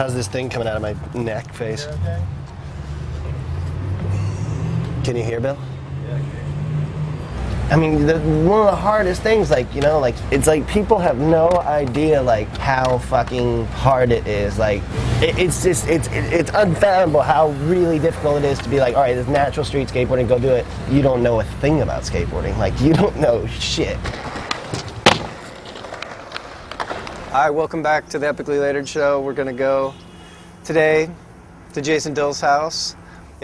How's this thing coming out of my neck face? Okay. Can you hear, Bill? Yeah, I mean, one of the hardest things, like, you know, like, it's like people have no idea, like, how fucking hard it is. Like, it's unfathomable how really difficult it is to be like, all right, there's natural street skateboarding, go do it. You don't know a thing about skateboarding. Like, you don't know shit. Hi, welcome back to the Epiclylater'd show. We're gonna go today to Jason Dill's house.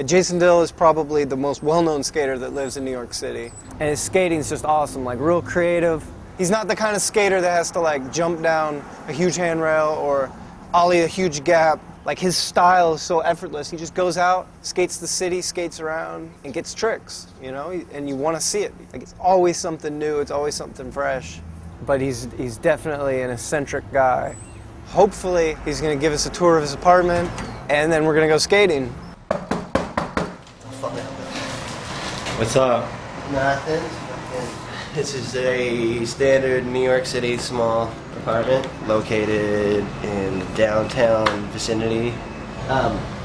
Jason Dill is probably the most well-known skater that lives in New York City. And his skating is just awesome, like real creative. He's not the kind of skater that has to like jump down a huge handrail or ollie a huge gap. Like his style is so effortless. He just goes out, skates the city, skates around, and gets tricks, you know? And you want to see it. Like it's always something new, it's always something fresh. But he's definitely an eccentric guy. Hopefully, he's gonna give us a tour of his apartment, and then we're gonna go skating. What's up? Nothing. This is a standard New York City small apartment located in the downtown vicinity.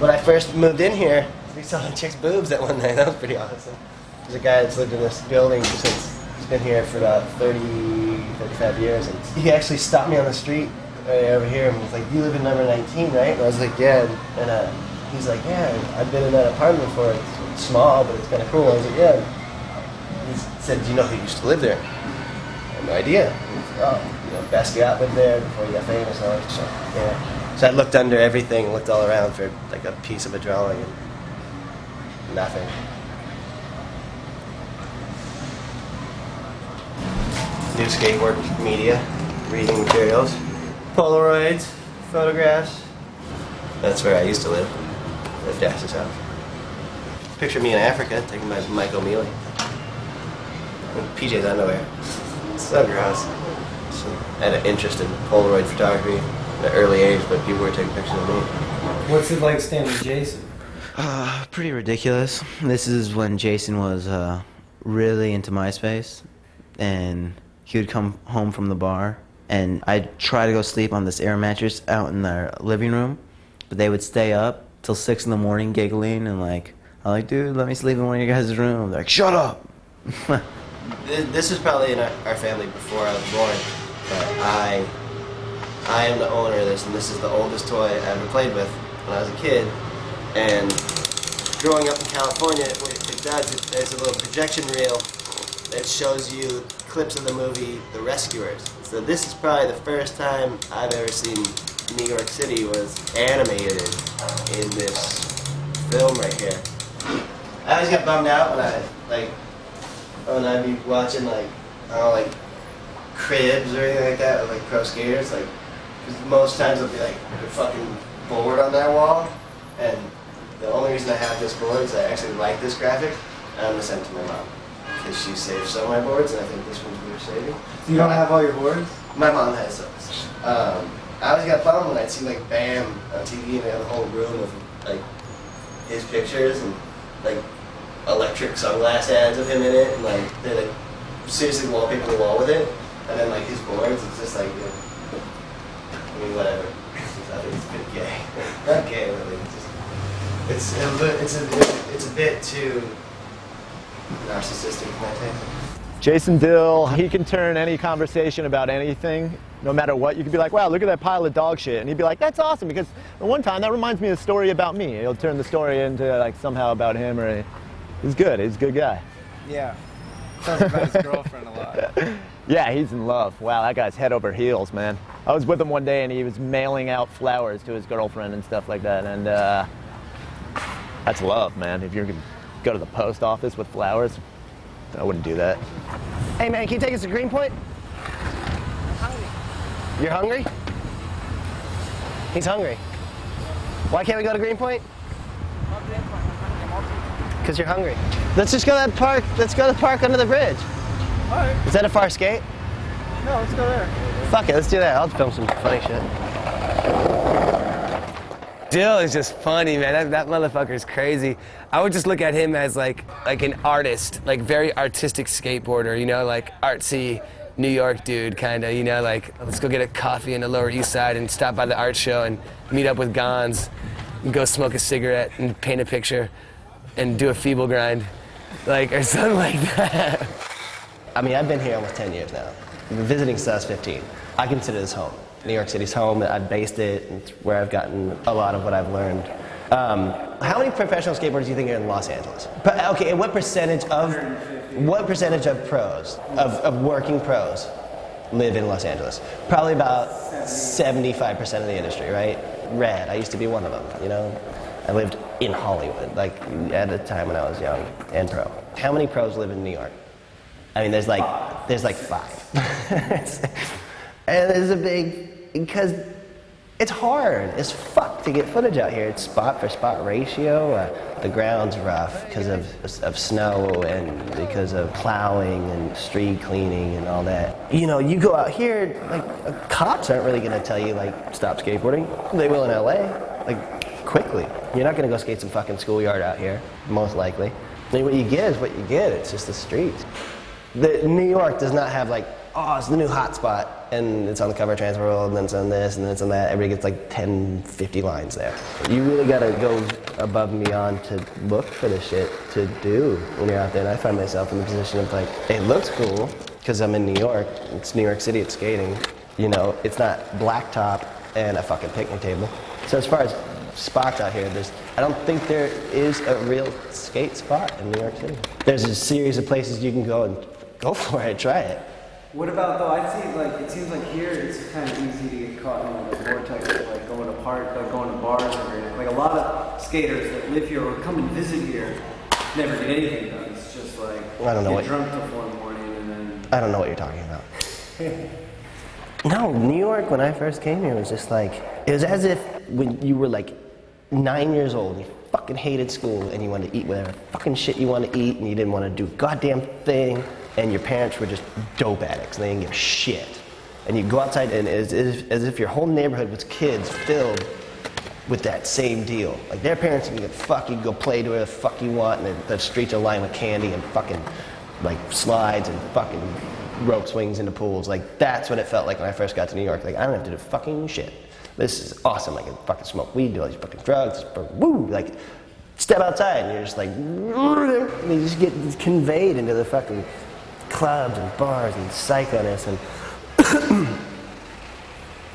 When I first moved in here, we saw a chick's boobs that one night. That was pretty awesome. There's a guy that's lived in this building since he's been here for about 35 years, and he actually stopped me on the street right over here and was like, "You live in number 19, right?" And I was like, "Yeah." And he's like, "Yeah, I've been in that apartment before. It's small, but it's kind of cool." I was like, "Yeah." He said, "Do you know who used to live there?" I had no idea. Oh, you know, Basquiat lived there before he got famous. So yeah. So I looked under everything, looked all around for like a piece of a drawing, and nothing. New skateboard media, reading materials, Polaroids, photographs. That's where I used to live. At Das's house. Picture me in Africa, taken by Mike O'Mealy. PJ's underwear. So gross. So I had an interest in Polaroid photography at an early age, but people were taking pictures of me. What's it like staying with Jason? Pretty ridiculous. This is when Jason was really into MySpace, and he would come home from the bar, and I'd try to go sleep on this air mattress out in their living room, but they would stay up till 6 in the morning giggling, and like, I'm like, "Dude, let me sleep in one of your guys' rooms." They're like, "Shut up!" This is probably in our family before I was born, but I am the owner of this, and this is the oldest toy I ever played with when I was a kid. And growing up in California, what it does, there's a little projection reel that shows you clips of the movie The Rescuers. So this is probably the first time I've ever seen New York City was animated in this film right here. I always got bummed out when I'd be watching like, I don't know, like cribs or anything like that, or like pro skaters, like, because most times they'll be like, they're fucking bored on that wall, and the only reason I have this board is I actually like this graphic, and I'm gonna send it to my mom, because she saved some of my boards, and I think this one's worth saving. You don't have all your boards? My mom has those. I always got bummed when I'd see like Bam on TV and they have a whole room of like his pictures and like electric sunglass ads of him in it, and like they like seriously wallpaper the wall with it, and then like his boards, it's just like, you know, I mean, whatever. I think it's a bit gay. Not gay, but like, it's a bit too narcissistic for my taste. Jason Dill, he can turn any conversation about anything, no matter what. You could be like, "Wow, look at that pile of dog shit," and he'd be like, "That's awesome, because the one time that reminds me of a story about me." He'll turn the story into like somehow about him, or he's good. He's a good guy. Yeah. Sounds about his girlfriend a lot. Yeah, he's in love. Wow, that guy's head over heels, man. I was with him one day, and he was mailing out flowers to his girlfriend and stuff like that, and that's love, man. If you're gonna go to the post office with flowers, I wouldn't do that. Hey man, can you take us to Greenpoint? I'm hungry. You're hungry? He's hungry. Why can't we go to Greenpoint? Because you're hungry. Let's just go to that park. Let's go to the park under the bridge. All right. Is that a far skate? No, let's go there. Fuck it, let's do that. I'll film some funny shit. Dill is just funny, man. That motherfucker's crazy. I would just look at him as like an artist, like very artistic skateboarder, you know, like artsy, New York dude, kind of, you know, like, let's go get a coffee in the Lower East Side and stop by the art show and meet up with Gons and go smoke a cigarette and paint a picture and do a feeble grind, like, or something like that. I mean, I've been here almost 10 years now. I've been visiting since I was 15. I consider this home. New York City's home. I've based it. It's where I've gotten a lot of what I've learned. How many professional skateboarders do you think are in Los Angeles? Okay, and what percentage of pros, of working pros, live in Los Angeles? Probably about 75% of the industry, right? Red. I used to be one of them. You know, I lived in Hollywood, like at a time when I was young and pro. How many pros live in New York? I mean, there's like 5. And there's a big, because it's hard as fuck to get footage out here. It's spot for spot ratio. The ground's rough because of snow and because of plowing and street cleaning and all that. You know, you go out here, like, cops aren't really gonna tell you, like, stop skateboarding. They will in LA, like, quickly. You're not gonna go skate some fucking schoolyard out here, most likely. I mean, what you get is what you get. It's just the streets. New York does not have, like, oh, it's the new hot spot, and it's on the cover of Transworld, and then it's on this, and then it's on that. Everybody gets like 10, 50 lines there. You really gotta go above and beyond to look for the shit to do when you're out there. And I find myself in the position of, like, it looks cool, because I'm in New York. It's New York City, it's skating. You know, it's not blacktop and a fucking picnic table. So as far as spots out here, I don't think there is a real skate spot in New York City. There's a series of places you can go and go for it, try it. What about, though, I see, like, it seems like here it's kind of easy to get caught in, like, a vortex of, like, going to park, like, going to bars every day. Like, a lot of skaters that live here or come and visit here never get anything done. It's just, like, I don't know get drunk till 4 in the morning and then... I don't know what you're talking about. No, New York, when I first came here, was just like, it was as if when you were, like, 9 years old, and you fucking hated school, and you wanted to eat whatever fucking shit you wanted to eat, and you didn't want to do a goddamn thing, and your parents were just dope addicts, and they didn't give a shit. And you go outside, and as if your whole neighborhood was kids filled with that same deal. Like, their parents can get fuck, you can go play to where the fuck you want, and the streets are lined with candy and fucking, like, slides and fucking rope swings into pools. Like, that's what it felt like when I first got to New York. Like, I don't have to do fucking shit. This is awesome. I can fucking smoke weed, do all these fucking drugs, woo! Like, step outside, and you're just like, and you just get conveyed into the fucking clubs and bars and psychoness and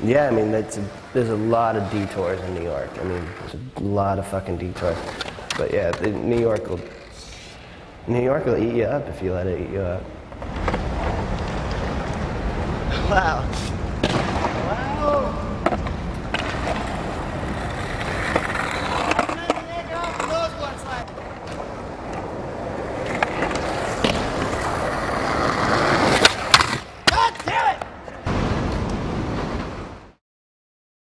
yeah, I mean, there's a lot of detours in New York. I mean, there's a lot of fucking detours. But yeah, New York will eat you up if you let it eat you up. Wow.